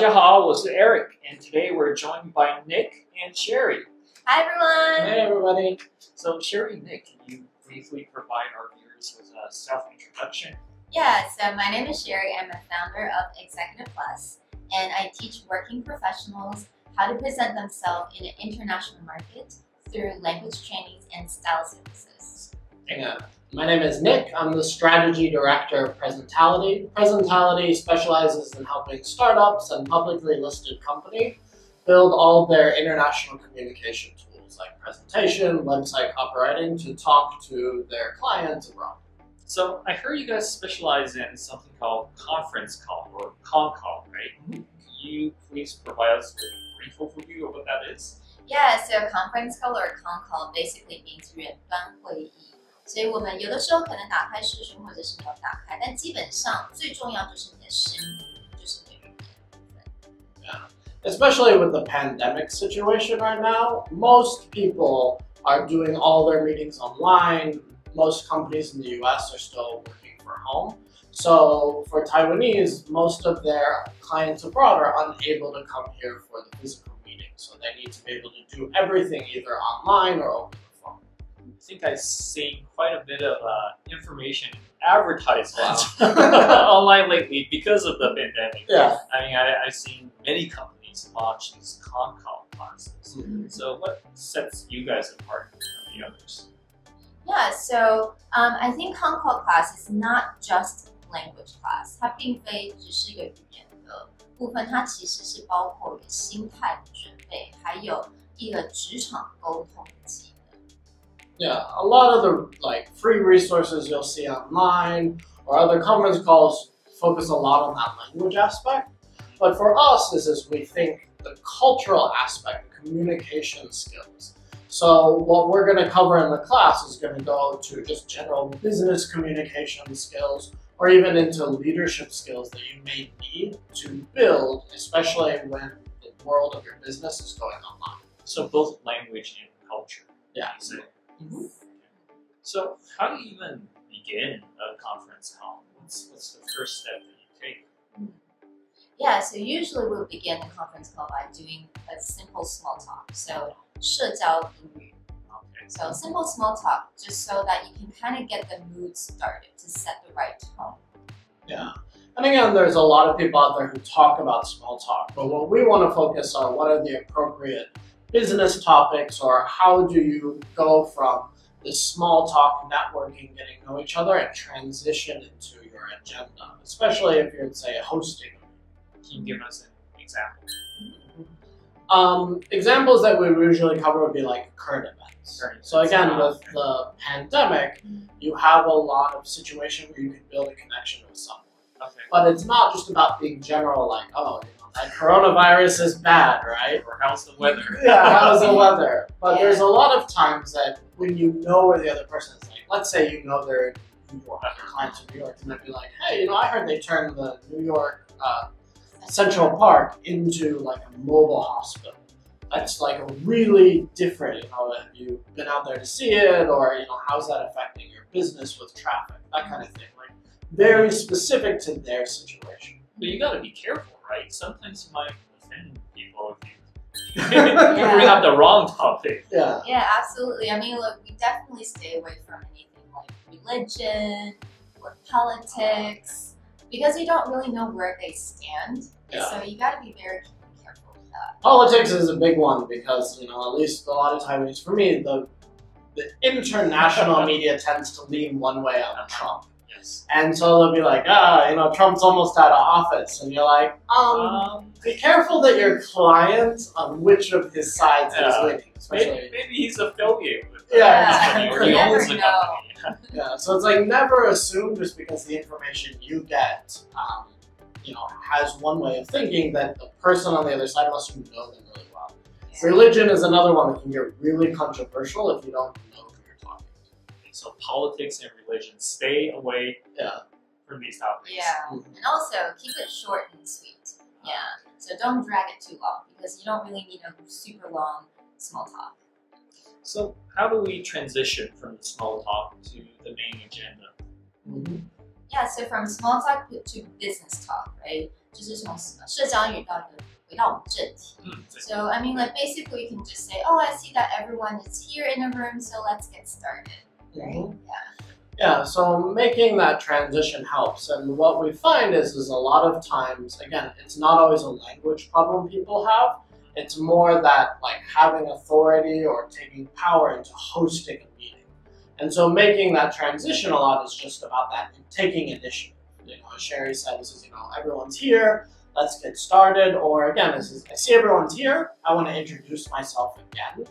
大家好，我是 Eric, and today we're joined by Nick and Sherry. Hi everyone! Hey everybody! So Sherry and Nick, can you briefly provide our viewers with a self-introduction? Yeah, so my name is Sherry. I'm a founder of Executive Plus, and I teach working professionals how to present themselves in an international market through language trainings and style synthesis. Yeah. My name is Nick. I'm the Strategy Director of Presentality. Presentality specializes in helping startups and publicly listed companies build all of their international communication tools like presentation, website copywriting to talk to their clients abroad. So I heard you guys specialize in something called conference call or concall, right? Can you please provide us with a brief overview of what that is? Yeah, so conference call or concall basically means 远端会议。所以我们有的时候可能打开视讯或者是没有打开，但基本上最重要就是你的声音，就是你的语言部分。Yeah. Especially with the pandemic situation right now, most people are doing all their meetings online. Most companies in the US are still working from home. So for Taiwanese, most of their clients abroad are unable to come here for the physical meeting. So they need to be able to do everything either online or over the phone. I think I've seen quite a bit of information advertisements online lately because of the pandemic. Yeah. I mean, I've seen many companies launch these concall classes. So what sets you guys apart from the others? Yeah, so I think concall class is not just language class. 它并非只是一个语言的部分，它其实是包括一个心态的准备，还有一个职场沟通的技能。Yeah, a lot of the free resources you'll see online or other conference calls focus a lot on that language aspect. But for us, we think the cultural aspect, communication skills. So what we're going to cover in the class is going to go to just general business communication skills or even into leadership skills that you may need to build, especially when the world of your business is going online. So both language and culture. Yeah. So how do you even begin a conference call? What's the first step that you take? Yeah, so usually we'll begin the conference call by doing a simple small talk. So 社交英语. Okay. So simple small talk, just so that you can kind of get the mood started to set the right tone. Yeah. And again, there's a lot of people out there who talk about small talk, but what we want to focus on, what are the appropriate business topics, or how do you go from this small talk networking, getting to know each other, and transition into your agenda, especially if you're, say, hosting. Can you give us an example? Examples that we usually cover would be like current events. So again, with the pandemic, you have a lot of situations where you can build a connection with someone. Okay. But it's not just about being general, like, oh, that coronavirus is bad, right? Or how's the weather? Yeah, how's the weather? But there's a lot of times that when you know where the other person is, like, let's say you know they're in New York, your clients in New York, and they'd be like, hey, I heard they turned the New York Central Park into like a mobile hospital. That's like really different. Have you been out there to see it, or how's that affecting your business with traffic, that kind of thing. Like very specific to their situation. But you got to be careful, right? Sometimes you might offend people if you bring up the wrong topic. Yeah. Yeah, absolutely. I mean, look, we definitely stay away from anything like religion or politics, because you don't really know where they stand. Yeah. So you got to be very careful with that. Politics is a big one because, at least a lot of times, for me, the international media tends to lean one way on Trump. Yes. And so they'll be like, Trump's almost out of office. And you're like, be careful that your client on which of his sides is winning. Maybe he's affiliated with company, or he owns the company. Yeah, so it's like never assume just because the information you get has one way of thinking that the person on the other side must know them really well. Yeah. Religion is another one that can get really controversial if you don't know who you're talking to. So politics and religion, stay away from these topics. Yeah, and also keep it short and sweet. Yeah, so don't drag it too long because you don't really need a super long small talk. So how do we transition from the small talk to the main agenda? Yeah, so from small talk to business talk, right? 就是从社交语到回到我们正题。So I mean, like basically, you can just say, "Oh, I see that everyone is here in the room, so let's get started." Right? Yeah, so making that transition helps, and what we find is a lot of times, again, it's not always a language problem people have. It's more that like having authority or taking power into hosting a meeting. And so making that transition a lot is just about that, taking initiative. As Sherry said, this is, everyone's here, let's get started. Or again, this is, I see everyone's here, I want to introduce myself again,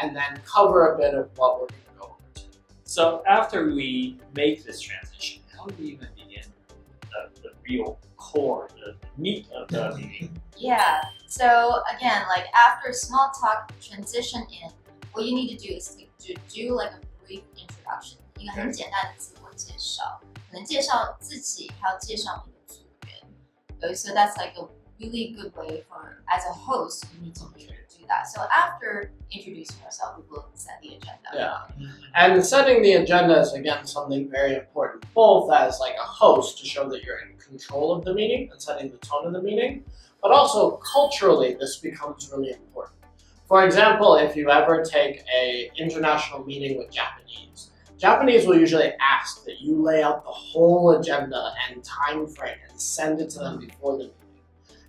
and then cover a bit of what we're going to go over today. So after we make this transition, how do we even begin the real core, the meat of the meeting? Yeah, so again, like after small talk transition in, what you need to do is to do like a brief introduction. 一个很简单的自我介绍，可能介绍自己，还要介绍你的组员。So that's like a really good way for, as a host, you need to be able to do that. So after introducing yourself, we will set the agenda. Yeah, and setting the agenda is again something very important, both as like a host to show that you're in control of the meeting and setting the tone of the meeting, but also culturally this becomes really important. For example, if you ever take an international meeting with Japanese will usually ask that you lay out the whole agenda and time frame and send it to them before the meeting.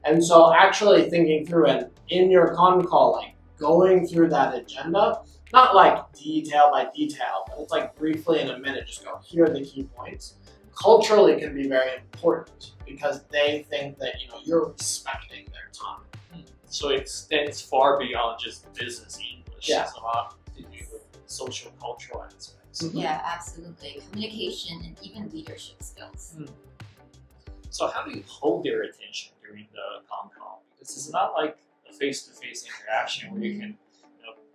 And so actually thinking through and in your con call, like going through that agenda, not like detail by detail, but it's like briefly in a minute, just go, here are the key points. Culturally can be very important because they think that, you're respecting their time. So it extends far beyond just business English. Yeah. It's a lot to do with social, cultural aspects. Yeah, absolutely. Communication and even leadership skills. So how do you hold their attention during the con call? Because it's not like a face-to-face interaction where you can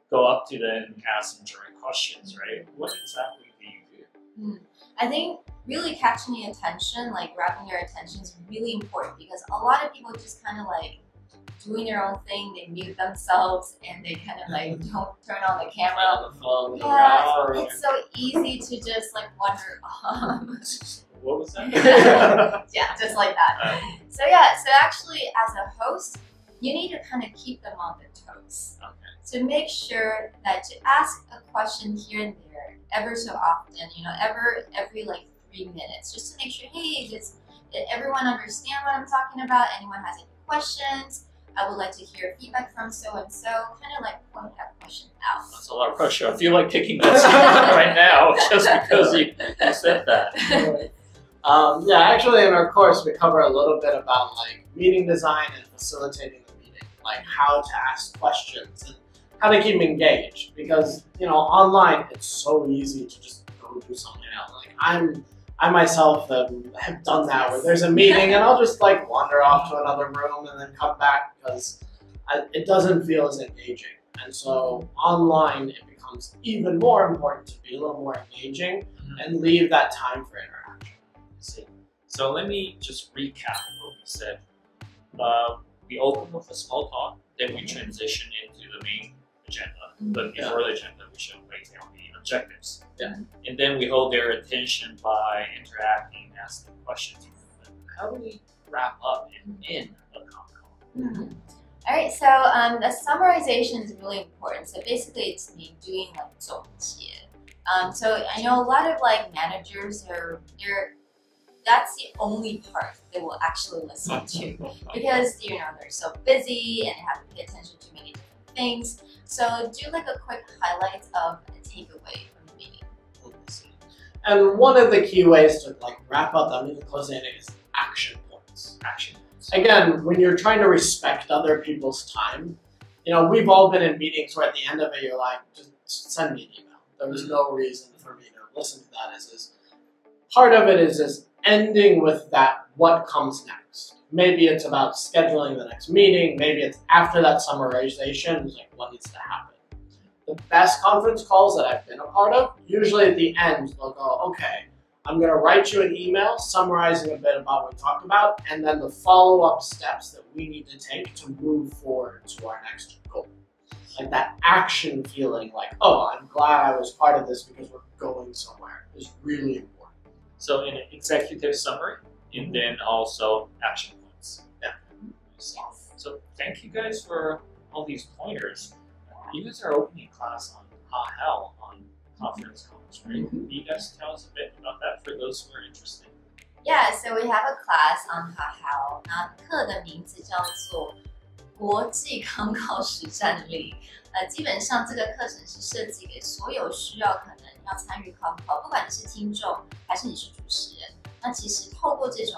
go up to them and ask them direct questions, right? What exactly do you do? I think really catching the attention, like grabbing their attention is really important because a lot of people just kind of like doing their own thing, they mute themselves and they kind of like don't turn on the camera. On the phone. Yeah, it's so easy to just like wonder, What was that? yeah, just like that. So yeah, so actually as a host, you need to kind of keep them on their toes. Okay. So make sure that to ask a question here and there ever so often, every like 3 minutes, just to make sure, hey, did everyone understand what I'm talking about? Anyone has any questions? I would like to hear feedback from so-and-so, kind of like point that question out. That's a lot of pressure. I feel like taking notes right now just because you said that. Yeah, actually in our course we cover a little bit about like meeting design and facilitating the meeting, like how to ask questions and how to keep them engaged. Because, online it's so easy to just go do something else. Like I myself have done that where there's a meeting and I'll just like wander off to another room and then come back because it doesn't feel as engaging. And so online it becomes even more important to be a little more engaging and leave that time for interaction. So let me just recap what we said. We open with a small talk, then we transition into the main agenda. But before the agenda, we should write down the objectives. Yeah. And then we hold their attention by interacting, asking questions. How do we wrap up and end a con call? All right, so the summarization is really important. So basically, it's me doing like 总结. So I know a lot of like managers that's the only part they will actually listen to because they're so busy and they have to pay attention to many different things. So do like a quick highlight of a takeaway from the meeting. And one of the key ways to like wrap up that meeting closing is action points. Again, when you're trying to respect other people's time, we've all been in meetings where at the end of it you're like, just send me an email. There was no reason for me to listen to that. Part of it is ending with that, what comes next. Maybe it's about scheduling the next meeting, maybe it's after that summarization, it's like what needs to happen. The best conference calls that I've been a part of, usually at the end, they'll go, okay, I'm going to write you an email summarizing a bit about what we talked about, and then the follow-up steps that we need to take to move forward to our next goal. Like that action feeling like, oh, I'm glad I was part of this because we're going somewhere is really important. So an executive summary, and then also action points. Yeah. Yes. So thank you guys for all these pointers. You guys are opening class on Hao on conference calls, right? Can you guys tell us a bit about that for those who are interested? Yeah, so we have a class on Hao. 那课的名字叫做国际康考实战力。基本上这个课程是设计给所有需要可能要参与康考，不管你是听众还是你是主持人。那其实透过这种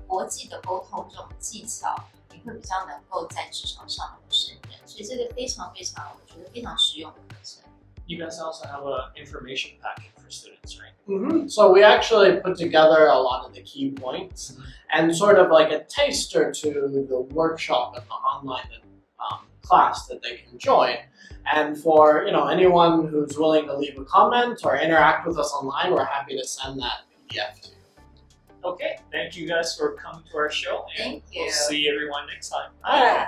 国际的沟通这种技巧，你会比较能够在职场上能够胜任。所以这个非常非常，我觉得非常实用的课程。You guys also have an information packet for students, right? So we actually put together a lot of the key points and sort of like a taster to the workshop and the online class that they can join. And for anyone who's willing to leave a comment or interact with us online, we're happy to send that PDF to you. Okay, thank you guys for coming to our show, and Thank you. we'll see everyone next time. All right.